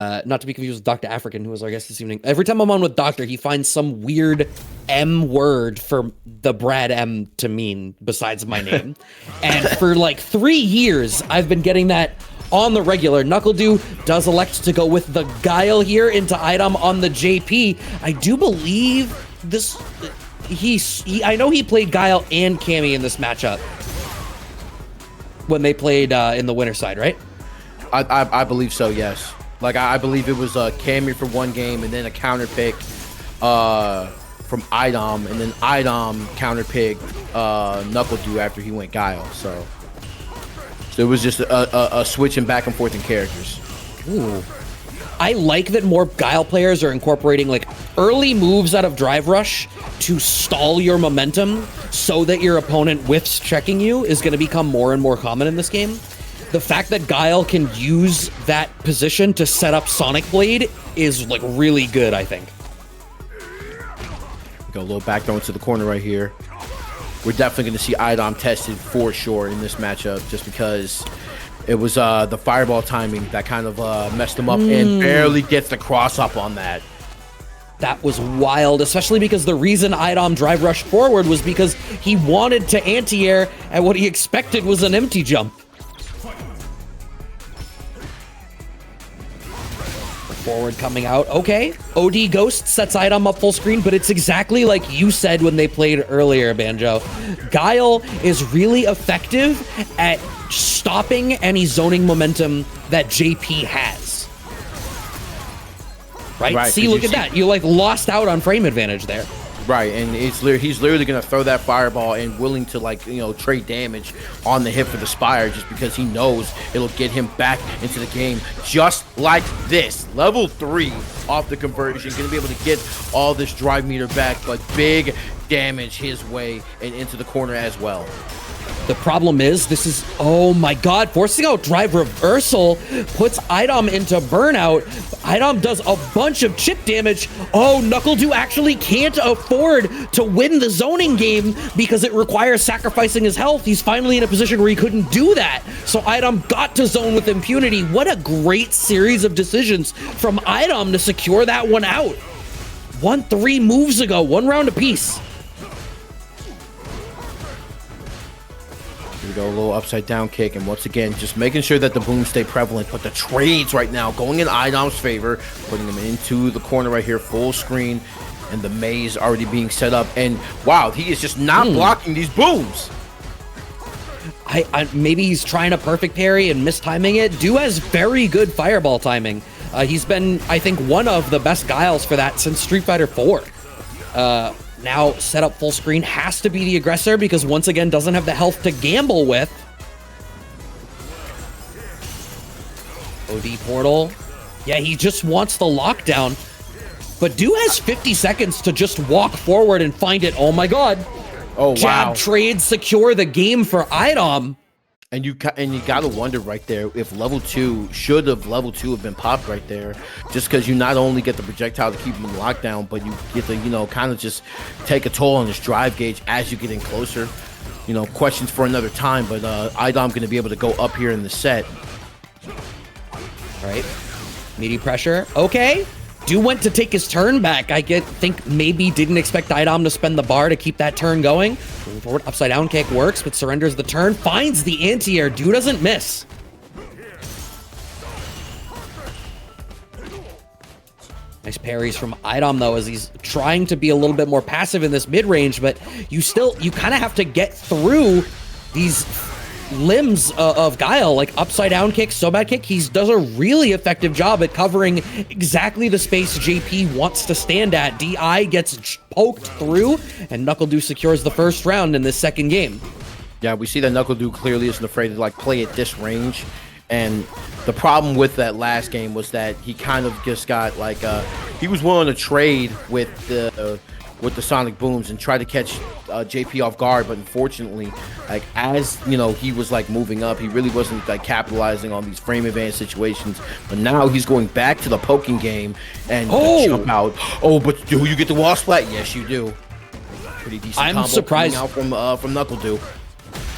Not to be confused with Dr. African, who was our guest this evening. Every time I'm on with Doctor, he finds some weird M word for the Brad M to mean besides my name. And for like 3 years, I've been getting that on the regular. NuckleDu does elect to go with the Guile here into iDom on the JP. I do believe this... I know he played Guile and Cammy in this matchup when they played in the winter side, right? I believe so, yes. Like, I believe it was Cammy for one game and then a counter pick from iDom, and then iDom counter picked NuckleDu after he went Guile. So it was just a switching back and forth in characters. Ooh. I like that more Guile players are incorporating like early moves out of Drive Rush to stall your momentum so that your opponent whiffs checking you is going to become more and more common in this game. The fact that Guile can use that position to set up Sonic Blade is like really good, I think. Go a little back throw into the corner right here. We're definitely going to see iDom tested for sure in this matchup, just because it was the fireball timing that kind of messed him up and barely gets the cross up on that. That was wild, especially because the reason iDom drive rush forward was because he wanted to anti-air, and what he expected was an empty jump. Forward coming out. Okay. OD Ghost sets iDom up full screen, but it's exactly like you said when they played earlier, Banjo. Guile is really effective at stopping any zoning momentum that JP has. Right? See, look at that. You like lost out on frame advantage there. Right, and he's literally going to throw that fireball and willing to, like, you know, trade damage on the hit for the Spire just because he knows it'll get him back into the game just like this. Level 3 off the conversion, going to be able to get all this drive meter back, but big damage his way and into the corner as well. The problem is, this is, oh my god, forcing out drive reversal puts iDom into burnout. iDom does a bunch of chip damage. Oh, NuckleDu actually can't afford to win the zoning game because it requires sacrificing his health. He's finally in a position where he couldn't do that. So iDom got to zone with impunity. What a great series of decisions from iDom to secure that one out. 1-3 moves ago, 1 round apiece. Here we go, a little upside down kick, and once again, just making sure that the booms stay prevalent, but the trades right now going in iDom's favor, putting him into the corner right here, full screen, and the maze already being set up, and wow, he is just not blocking these booms. Maybe he's trying a perfect parry and mistiming it. Du has very good fireball timing. He's been, I think, one of the best Guiles for that since Street Fighter 4. Now set up full screen, has to be the aggressor because once again doesn't have the health to gamble with. OD portal. Yeah, he just wants the lockdown. But Du has 50 seconds to just walk forward and find it. Oh my god. Oh, wow. Jab trade, secure the game for iDom. And you gotta wonder right there if level 2 have been popped right there, just because you not only get the projectile to keep him in lockdown, but you get to, you know, kind of just take a toll on his drive gauge as you get in closer. You know, questions for another time, but iDom gonna be able to go up here in the set. All right, meaty pressure. Okay. Du went to take his turn back. I think maybe didn't expect iDom to spend the bar to keep that turn going. Moving forward, upside down kick works, but surrenders the turn. Finds the anti-air. Du doesn't miss. Nice parries from iDom, though, as he's trying to be a little bit more passive in this mid-range, but you kind of have to get through these limbs of Guile, like upside down kick, so bad kick. He does a really effective job at covering exactly the space JP wants to stand at. DI gets poked through, and NuckleDu secures the first round in this second game. Yeah, we see that NuckleDu clearly isn't afraid to like play at this range, and the problem with that last game was that he kind of just got like he was willing to trade with the Sonic Booms and try to catch JP off guard, but unfortunately, like, as you know, he was like moving up, he really wasn't like capitalizing on these frame advance situations. But now he's going back to the poking game and the jump out. Oh, but do you get the wall splat? Yes, you do. Pretty decent. I'm combo surprised out from NuckleDu.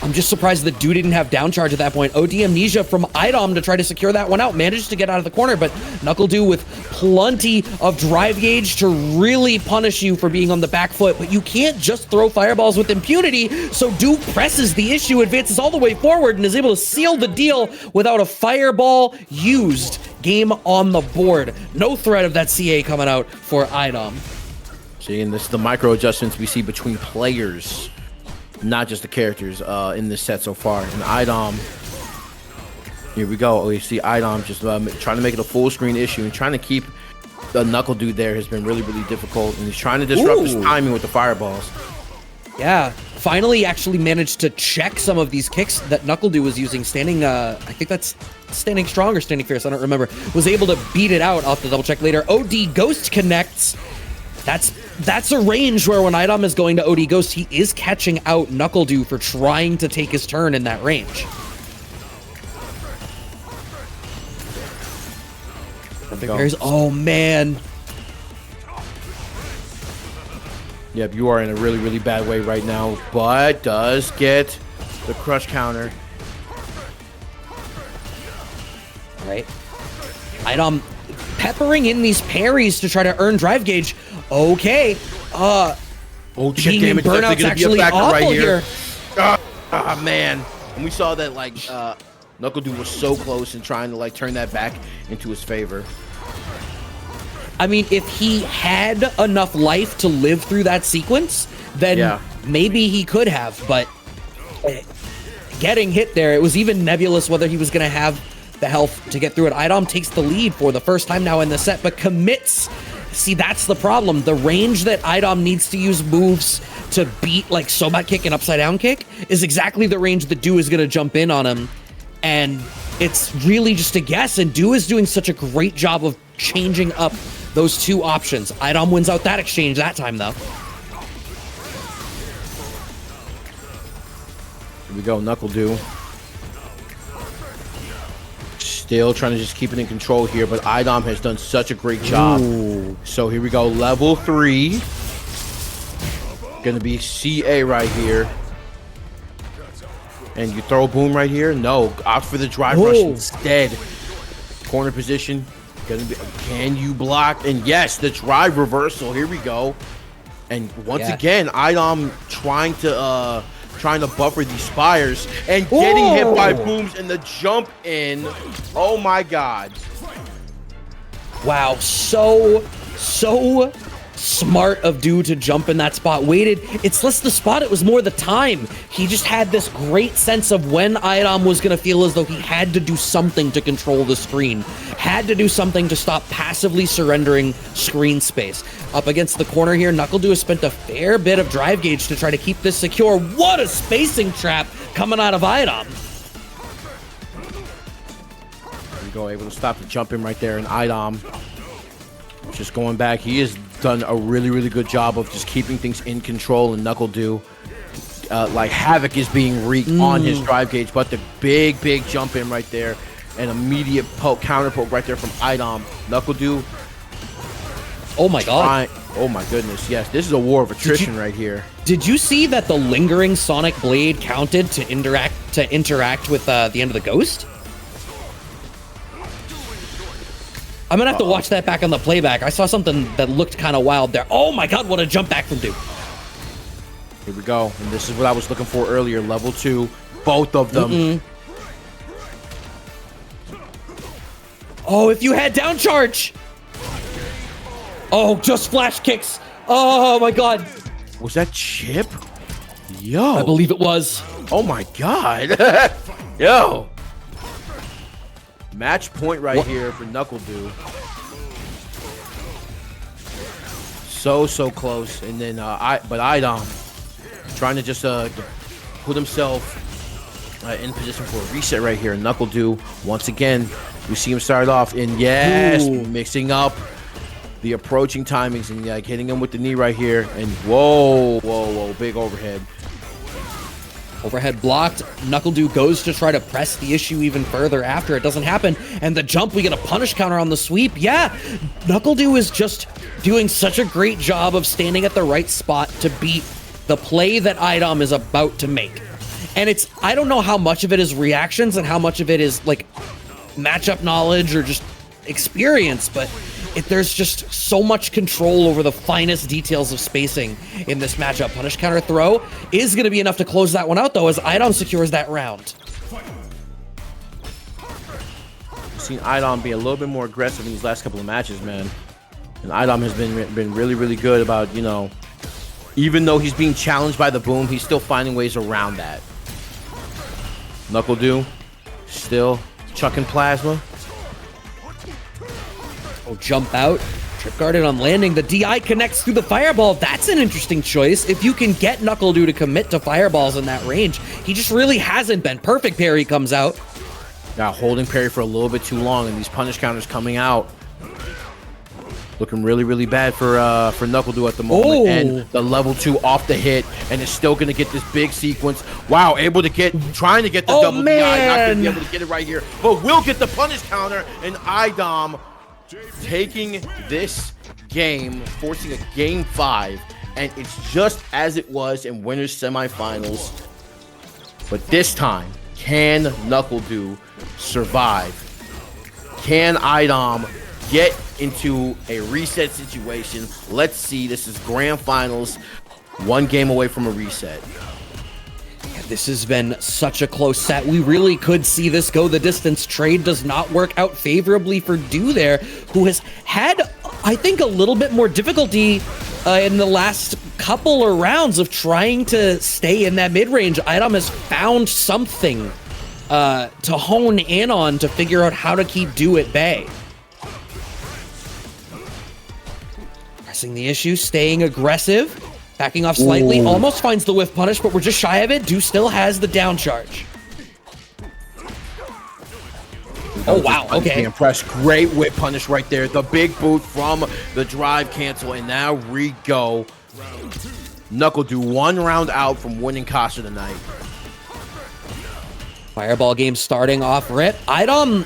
I'm just surprised the dude didn't have down charge at that point. OD Amnesia from iDom to try to secure that one out. Managed to get out of the corner, but NuckleDu with plenty of drive gauge to really punish you for being on the back foot. But you can't just throw fireballs with impunity, so Du presses the issue, advances all the way forward, and is able to seal the deal without a fireball used. Game on the board. No threat of that CA coming out for iDom. See, and this is the micro adjustments we see between players, not just the characters in this set so far. And iDom, here we go. We see iDom just trying to make it a full screen issue and trying to keep the NuckleDu there has been really, really difficult. And he's trying to disrupt his timing with the fireballs. Yeah, finally actually managed to check some of these kicks that NuckleDu was using. Standing, I think that's standing strong or standing fierce, I don't remember. Was able to beat it out. I'll have to double check later. OD Ghost connects. That's a range where when iDom is going to OD Ghost, he is catching out NuckleDu for trying to take his turn in that range. Oh, man. Yep, you are in a really, really bad way right now, but does get the crush counter. All right. iDom peppering in these parries to try to earn drive gauge. Okay. Oh, chip damage burnout's definitely actually gonna be a factor awful right here. here. Man. And we saw that, like, NuckleDu was so close and trying to, like, turn that back into his favor. I mean, if he had enough life to live through that sequence, then maybe he could have, but getting hit there, it was even nebulous whether he was going to have the health to get through it. iDom takes the lead for the first time now in the set, but commits. See, that's the problem. The range that iDom needs to use moves to beat, like, Sobat Kick and Upside Down Kick is exactly the range that Du is going to jump in on him. And it's really just a guess, and Du is doing such a great job of changing up those two options. iDom wins out that exchange that time, though. Here we go, NuckleDu. Still trying to just keep it in control here, but iDom has done such a great job. Ooh. So here we go, level 3. Gonna be CA right here. And you throw a boom right here? No, opt for the drive rush instead. Corner position. Gonna be, can you block? And yes, the drive reversal. Here we go. And once again, iDom trying to buffer these spires and getting hit by booms and the jump in. Oh my god. Wow, so smart of Du to jump in that spot. Waited. It's less the spot, it was more the time. He just had this great sense of when iDom was going to feel as though he had to do something to control the screen. Had to do something to stop passively surrendering screen space. Up against the corner here, NuckleDu has spent a fair bit of drive gauge to try to keep this secure. What a spacing trap coming out of iDom. There we go, able to stop the jump in right there, and iDom just going back. He has done a really, really good job of just keeping things in control, and NuckleDu, like, havoc is being wreaked on his drive gauge, but the big jump in right there, and immediate counter poke right there from iDom. NuckleDu. Oh my god. Oh my goodness, yes, this is a war of attrition right here. Did you see that the lingering Sonic Blade counted to interact with the end of the Ghost? I'm gonna have to watch that back on the playback. I saw something that looked kind of wild there. Oh my god, what a jump back from Du. Here we go, and this is what I was looking for earlier. Level 2, both of them. Oh, if you had down charge. Oh, just flash kicks. Oh my god. Was that Chip? Yo. I believe it was. Oh my god. Yo. Match point right here for NuckleDu. So close, and then but iDom trying to just put himself in position for a reset right here. NuckleDu once again, we see him start off, and yes, mixing up the approaching timings and like hitting him with the knee right here, and whoa, big overhead. Overhead blocked. NuckleDu goes to try to press the issue even further after it doesn't happen. And the jump, we get a punish counter on the sweep. Yeah, NuckleDu is just doing such a great job of standing at the right spot to beat the play that iDom is about to make. And I don't know how much of it is reactions and how much of it is like matchup knowledge or just experience, but there's just so much control over the finest details of spacing in this matchup. Punish counter throw is going to be enough to close that one out, though, as iDom secures that round. We've seen iDom be a little bit more aggressive in these last couple of matches, man. And iDom has been really, really good about, you know, even though he's being challenged by the boom, he's still finding ways around that. NuckleDu still chucking plasma. Oh, jump out. Trip guarded on landing. The DI connects through the fireball. That's an interesting choice. If you can get NuckleDu to commit to fireballs in that range, he just really hasn't been. Perfect parry comes out. Got holding parry for a little bit too long, and these punish counters coming out. Looking really, really bad for NuckleDu at the moment. Oh. And the level 2 off the hit, and is still going to get this big sequence. Wow, trying to get the double DI. Not going to be able to get it right here, but will get the punish counter, and iDom taking this game, forcing a game 5, and it's just as it was in winners semifinals. But this time, can NuckleDu survive? Can iDom get into a reset situation? Let's see. This is grand finals, 1 game away from a reset. This has been such a close set. We really could see this go the distance. Trade does not work out favorably for Du there, who has had, I think, a little bit more difficulty in the last couple of rounds of trying to stay in that mid-range. iDom has found something to hone in on to figure out how to keep Du at bay. Pressing the issue, staying aggressive. Backing off slightly, almost finds the whiff punish, but we're just shy of it. Du still has the down charge. Oh, wow, okay. Impressed. Great whip punish right there. The big boot from the drive cancel, and now re-go. NuckleDu 1 round out from winning Casa tonight. Fireball game starting off rip. iDom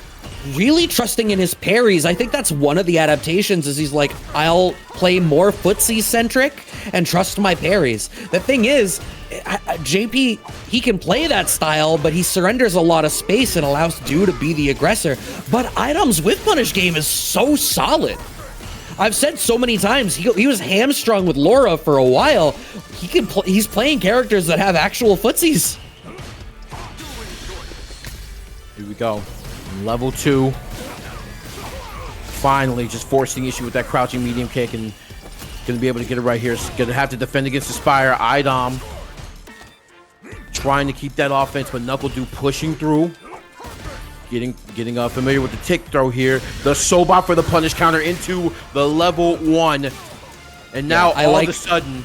really trusting in his parries. I think that's one of the adaptations is he's like, I'll play more footsie-centric and trust my parries. The thing is, JP, he can play that style, but he surrenders a lot of space and allows Du to be the aggressor. But iDom's whiff punish game is so solid. I've said so many times, he was hamstrung with Laura for a while. He's playing characters that have actual footsies. Here we go. Level 2. Finally, just forcing issue with that crouching medium kick, and gonna be able to get it right here. Gonna have to defend against the Spire. iDom trying to keep that offense, but NuckleDu pushing through. Getting familiar with the tick throw here. The Sobot for the punish counter into the level 1. And now all of a sudden,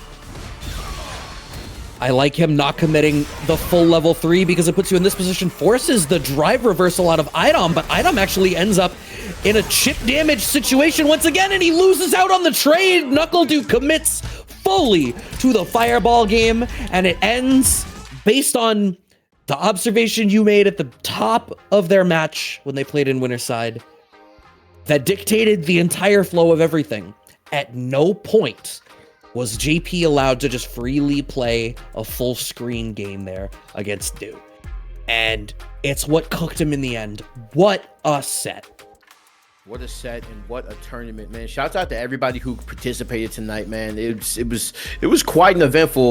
I like him not committing the full level 3 because it puts you in this position, forces the drive reversal out of iDom, but iDom actually ends up in a chip damage situation once again, and he loses out on the trade. NuckleDu commits fully to the fireball game, and it ends based on the observation you made at the top of their match when they played in Winner's Side that dictated the entire flow of everything. At no point was JP allowed to just freely play a full screen game there against Du. And it's what cooked him in the end. What a set. What a set and what a tournament, man. Shouts out to everybody who participated tonight, man. It was quite an eventful